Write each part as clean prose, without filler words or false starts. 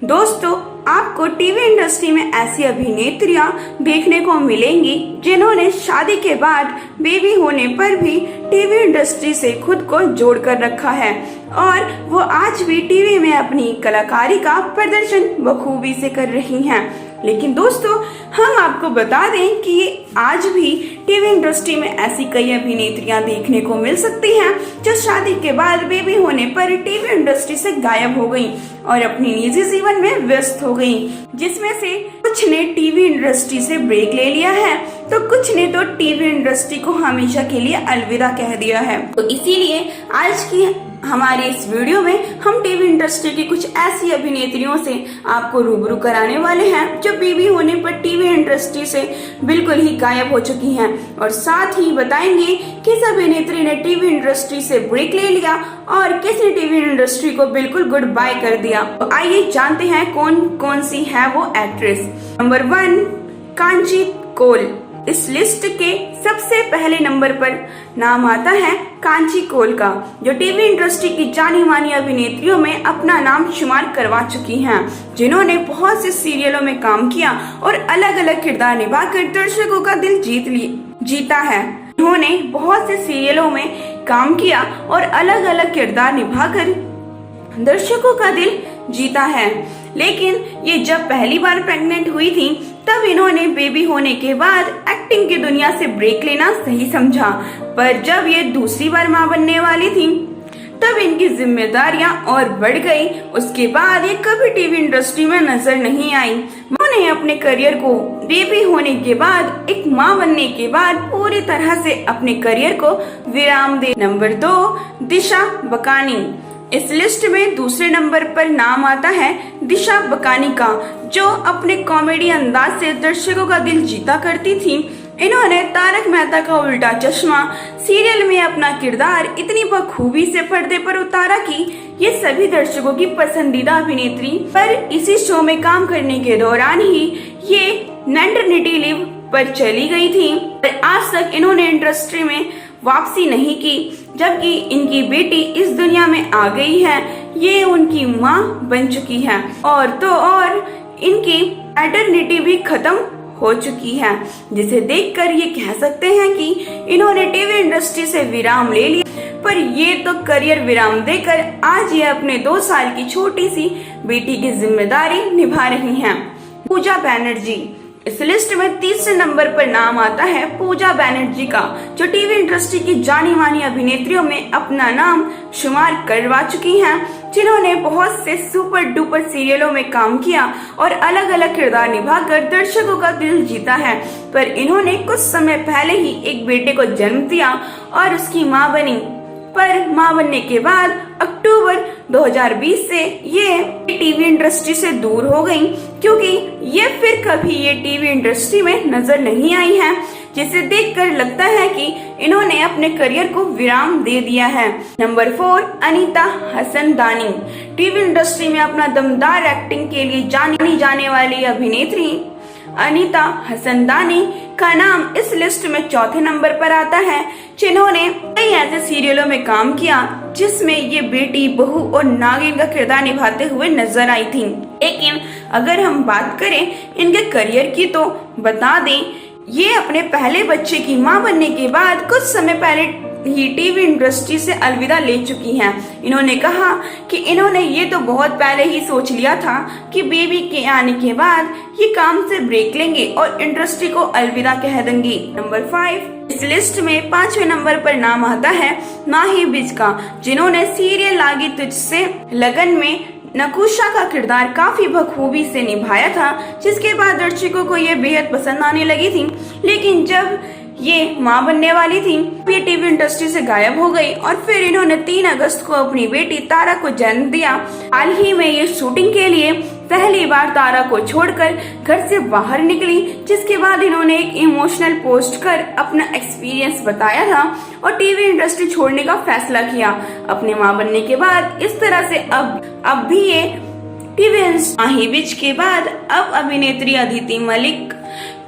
दोस्तों, आपको TV industry में ऐसी अभिनेत्रियां देखने को मिलेंगी जिन्होंने शादी के बाद बेबी होने पर भी टीवी इंडस्ट्री से खुद को जोड़ कर रखा है और वो आज भी टीवी में अपनी कलाकारी का प्रदर्शन बखूबी से कर रही हैं। लेकिन दोस्तों, हम आपको बता दें कि आज भी टीवी इंडस्ट्री में ऐसी कई अभिनेत्रियां देखने को मिल सकती हैं जो शादी के बाद बेबी होने पर टीवी इंडस्ट्री से गायब हो गईं और अपनी निजी जीवन में व्यस्त हो गईं, जिसमें से कुछ ने टीवी इंडस्ट्री से ब्रेक ले लिया है तो कुछ ने तो टीवी इंडस्ट्री को हमेशा के लिए अलविदा कह दिया है। तो इसीलिए आज की हमारी इस वीडियो में हम टीवी इंडस्ट्री की कुछ ऐसी अभिनेत्रियों से आपको रूबरू कराने वाले हैं जो बेबी होने पर टीवी इंडस्ट्री से बिल्कुल ही गायब हो चुकी हैं और साथ ही बताएंगे किस अभिनेत्री ने टीवी इंडस्ट्री से ब्रेक ले लिया और किसने टीवी इंडस्ट्री को बिल्कुल गुड बाय कर दिया। तो आइए जानते हैं कौन कौन सी है वो एक्ट्रेस। नंबर 1, कांची कोल। इस लिस्ट के सबसे पहले नंबर पर नाम आता है कांची कोल का, जो टीवी इंडस्ट्री की जानी मानी अभिनेत्रियों में अपना नाम शुमार करवा चुकी हैं, जिन्होंने बहुत से सीरियलों में काम किया और अलग अलग किरदार निभाकर दर्शकों का दिल जीता है। उन्होंने बहुत से सीरियलों में काम किया और अलग अलग किरदार निभाकर दर्शकों का दिल जीता है। लेकिन ये जब पहली बार प्रेग्नेंट हुई थी तब इन्होंने बेबी होने के बाद एक्टिंग की दुनिया से ब्रेक लेना सही समझा, पर जब ये दूसरी बार मां बनने वाली थी तब इनकी जिम्मेदारियां और बढ़ गई। उसके बाद ये कभी टीवी इंडस्ट्री में नजर नहीं आई। उन्होंने अपने करियर को बेबी होने के बाद, एक मां बनने के बाद पूरी तरह से अपने करियर को विराम दे। नंबर 2, दिशा बकानी। इस लिस्ट में दूसरे नंबर पर नाम आता है दिशा बकानी का, जो अपने कॉमेडी अंदाज से दर्शकों का दिल जीता करती थी। इन्होंने तारक मेहता का उल्टा चश्मा सीरियल में अपना किरदार इतनी बखूबी से पर्दे पर उतारा कि ये सभी दर्शकों की पसंदीदा अभिनेत्री। पर इसी शो में काम करने के दौरान ही ये मैटरनिटी लीव पर चली गई थी और आज तक इन्होंने इंडस्ट्री में वापसी नहीं की, जबकि इनकी बेटी इस दुनिया में आ गई है। ये उनकी माँ बन चुकी है और तो और इनकी मैटरनिटी भी खत्म हो चुकी है, जिसे देखकर ये कह सकते हैं कि इन्होंने टीवी इंडस्ट्री से विराम ले लिया। पर ये तो करियर विराम देकर आज ये अपने 2 साल की छोटी सी बेटी की जिम्मेदारी निभा रही हैं। पूजा बनर्जी। इस लिस्ट में तीसरे नंबर पर नाम आता है पूजा बनर्जी का, जो टीवी इंडस्ट्री की जानी मानी अभिनेत्रियों में अपना नाम शुमार करवा चुकी हैं, जिन्होंने बहुत से सुपर डुपर सीरियलों में काम किया और अलग अलग किरदार निभाकर दर्शकों का दिल जीता है। पर इन्होंने कुछ समय पहले ही एक बेटे को जन्म दिया और उसकी मां बनी। पर मां बनने के बाद अक्टूबर 2020 से ये टीवी इंडस्ट्री से दूर हो गई, क्योंकि ये फिर कभी ये टीवी इंडस्ट्री में नजर नहीं आई हैं, जिसे देखकर लगता है कि इन्होंने अपने करियर को विराम दे दिया है। नंबर 4, अनीता हसनदानी। टीवी इंडस्ट्री में अपना दमदार एक्टिंग के लिए जानी जाने वाली अभिनेत्री अनीता हसनदानी का नाम इस लिस्ट में चौथे नंबर पर आता है, जिन्होंने कई ऐसे सीरियलों में काम किया जिसमें ये बेटी, बहू और नागिन का किरदार निभाते हुए नजर आई थी। लेकिन अगर हम बात करें इनके करियर की तो बता दें, ये अपने पहले बच्चे की मां बनने के बाद कुछ समय पहले ही टीवी इंडस्ट्री से अलविदा ले चुकी हैं। इन्होंने कहा कि इन्होंने ये तो बहुत पहले ही सोच लिया था कि बेबी के आने के बाद ये काम से ब्रेक लेंगे और इंडस्ट्री को अलविदा कह देंगी। नंबर 5, इस लिस्ट में 5वें नंबर पर नाम आता है माही विज का, जिन्होंने सीरियल लागी तुझसे लगन में नकुशा का किरदार काफी बखूबी से निभाया था, जिसके बाद दर्शकों को ये बेहद पसंद आने लगी थी। लेकिन जब ये मां बनने वाली थी ये टीवी इंडस्ट्री से गायब हो गई और फिर इन्होंने 3 अगस्त को अपनी बेटी तारा को जन्म दिया। हाल ही में ये शूटिंग के लिए पहली बार तारा को छोड़कर घर से बाहर निकली, जिसके बाद इन्होंने एक इमोशनल पोस्ट कर अपना एक्सपीरियंस बताया था और टीवी इंडस्ट्री छोड़ने का फैसला किया। अपने मां बनने के बाद इस तरह से अब भी ये टीवी माही विज के बाद अब अभिनेत्री अदिति मलिक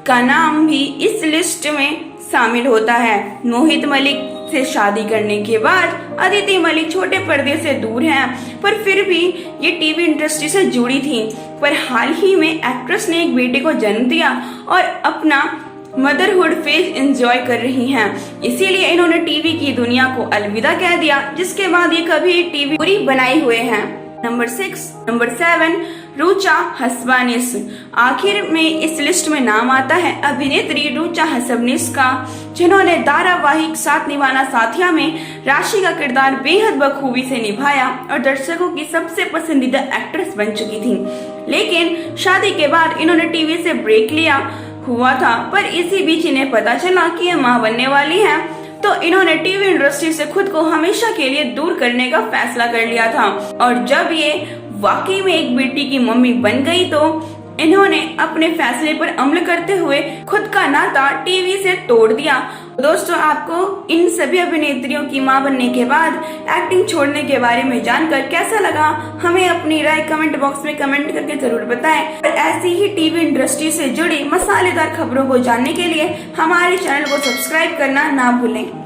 का नाम भी इस लिस्ट में शामिल होता है। मोहित मलिक से शादी करने के बाद अदिति मलिक छोटे पर्दे से दूर हैं, पर फिर भी ये टीवी इंडस्ट्री से जुड़ी थी। पर हाल ही में एक्ट्रेस ने एक बेटे को जन्म दिया और अपना मदरहुड फेज एंजॉय कर रही हैं। इसीलिए इन्होंने टीवी की दुनिया को अलविदा कह दिया, जिसके बाद ये कभी टीवी पूरी बनाए हुए हैं। नंबर 7 रुचा हसबनिस। आखिर में इस लिस्ट में नाम आता है अभिनेत्री रुचा हसबनिस का, जिन्होंने धारावाहिक साथ निभाना साथिया में राशि का किरदार बेहद बखूबी से निभाया और दर्शकों की सबसे पसंदीदा एक्ट्रेस बन चुकी थी। लेकिन शादी के बाद इन्होंने टीवी से ब्रेक लिया हुआ था, पर इसी बीच इन्हें पता चला कि ये मां बनने वाली हैं, तो इन्होंने टीवी इंडस्ट्री से खुद को हमेशा के लिए दूर करने का फैसला कर लिया था। और जब ये वाकई में एक बेटी की मम्मी बन गई, तो इन्होंने अपने फैसले पर अमल करते हुए खुद का नाता टीवी से तोड़ दिया। दोस्तों, आपको इन सभी अभिनेत्रियों की मां बनने के बाद एक्टिंग छोड़ने के बारे में जानकर कैसा लगा, हमें अपनी राय कमेंट बॉक्स में कमेंट करके जरूर बताएं। और ऐसी ही टीवी इंडस्ट्री से जुड़ी मसालेदार खबरों को जानने के लिए हमारे चैनल को सब्सक्राइब करना ना भूलें।